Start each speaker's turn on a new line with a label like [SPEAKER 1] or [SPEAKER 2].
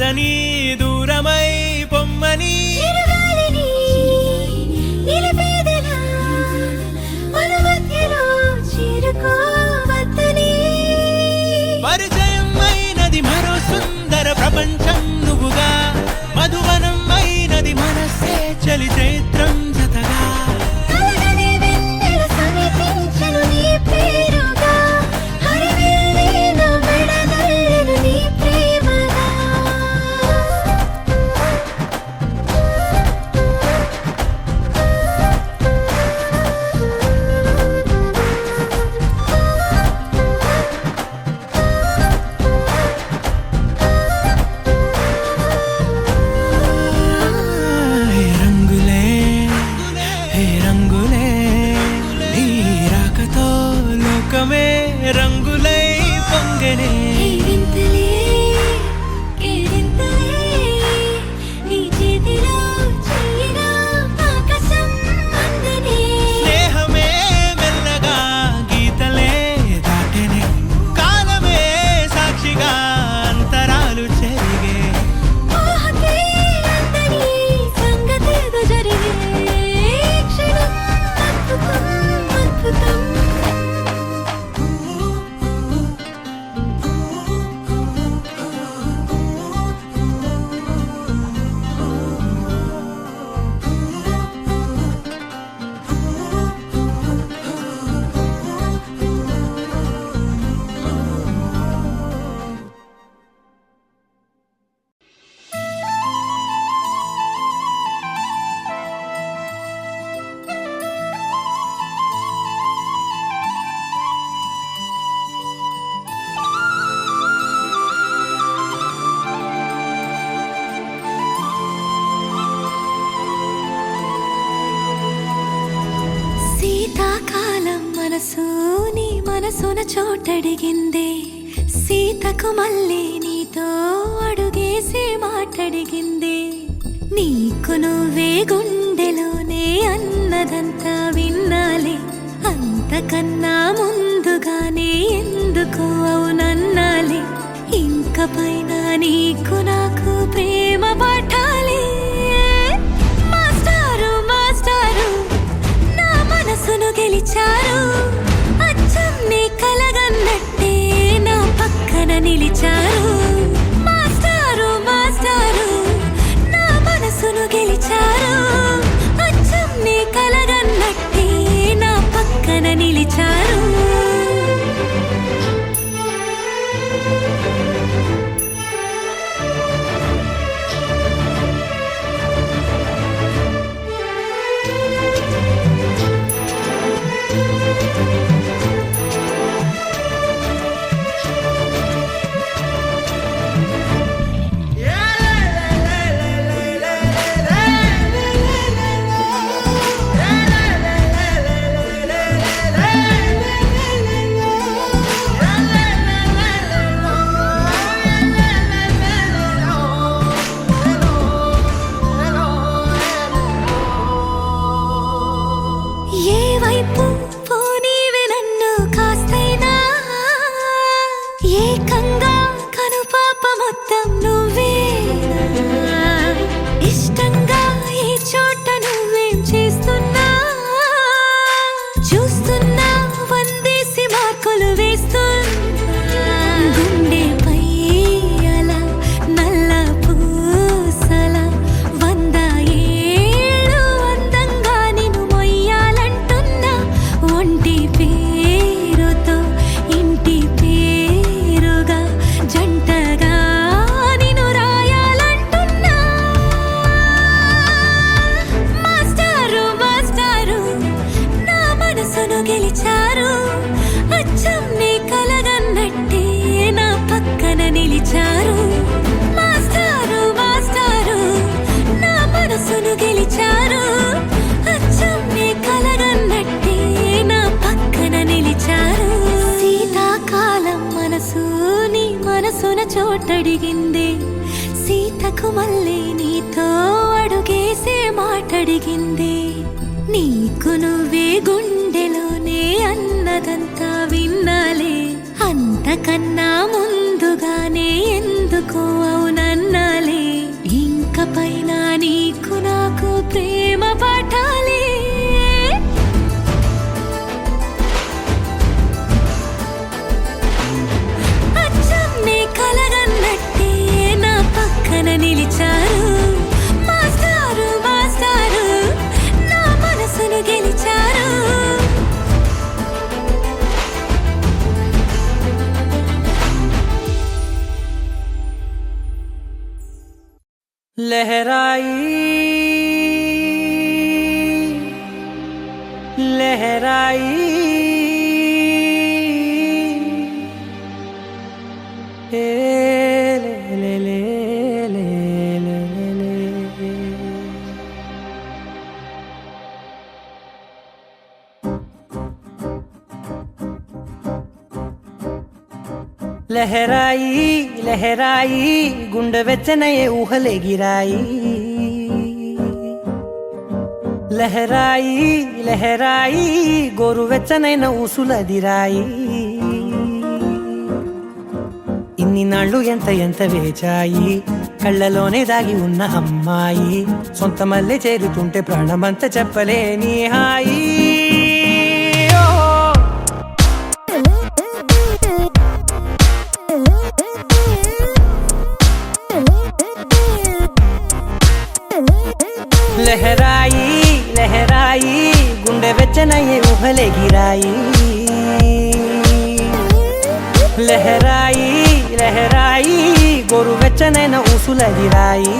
[SPEAKER 1] చేరని దూరమై పొమ్మని పరిచయం అయినది మరో సుందర ప్రపంచం నువ్వుగా మధువనం అయినది మనసే చలి చైత్రం జతగా రంగులై పొంగనే స్నేహమే మెల్లగా గీతలే దాటెనే కాలమే సాక్షిగా అంతరాలు చెరిగే
[SPEAKER 2] శీతాకాలం మనసుని మనసున చోటడిగిందే సీతకు మళ్ళీ నీతో అడుగేసి మాటడిగిందే నీకు నువ్వే గుండెలోనే అన్నదంతా విన్నాలే అంతకన్నా ముందుగానే ఎందుకు అవునన్నాలే ఇంక పైన నీకు నాకు ప్రేమ పాఠాలే మాస్టారు మాస్టారు మనసును గెలిచారు అచ్చం నీ కలగన్నట్టే నా పక్కన నిలిచారు మాస్టారు మాస్టారు నా మనసును గెలిచారు అచ్చం నీ కలగన్నట్టే నా పక్కన నిలిచారు ఏకంగా కనుపాప మొత్తం నువ్వేనా ఇష్టంగా ఈ చోట నువ్వేం చేస్తున్నా చూస్తున్నా వందేసి మార్కులు వేస్తున్నా గుండెపై అలా నల్ల పూసల 100 ఏళ్ళు అందంగా నిన్ను మొయ్యాలంటున్నా ఒంటి పేరుతో ఇంటి పేరుగా జంటగా నిన్ను రాయాలంటున్నా మాస్టారు మాస్టారు నా మనసును గెలిచారు అచ్చం నీ కలగన్నట్టే నా పక్కన నిలిచారు మాస్టారు మాస్టారు నా మనసును గెలిచారు అచ్చం నీ కలగన్నట్టే నా పక్కన నిలిచారు శీతాకాలం మనసుని మనసున చోటడిగిందే సీతకు మళ్ళీ నీతో అడుగేసే మాటడిగిందే నీకు నువ్వే గుండెలోనే అన్నదంతా విన్నాలే అంతకన్నా ముందుగానే ఎందుకు అవునన్నాలే పైన నీకు నాకు ప్రేమ పాఠాలే అచ్చం నీ కలగన్నట్టే నా పక్కన నిలిచారు మాస్టారు మాస్టారు నా మనసును గెలిచారు
[SPEAKER 1] लहराई लहराई ए ले ले ले ले ले ले लहराई लहराई गुंडे వెచ్చనయే ఊహలే గిరాయి లహరాయి లహరాయి గోరు వెచ్చనైన ఊసులదిరాయి ఇన్ని నాళ్ళు ఎంత ఎంత వేచాయి కళ్ళలోనే దాగి ఉన్న అమ్మాయి సొంత మల్లె చేరుతుంటే ప్రాణమంత చెప్పలేని హాయి లహరాయి లహరాయి గుండె వెచ్చనయ్యే ఊహలే గిరాయి లహరాయి లహరాయి గోరు వెచ్చనైన ఊసులదిరాయి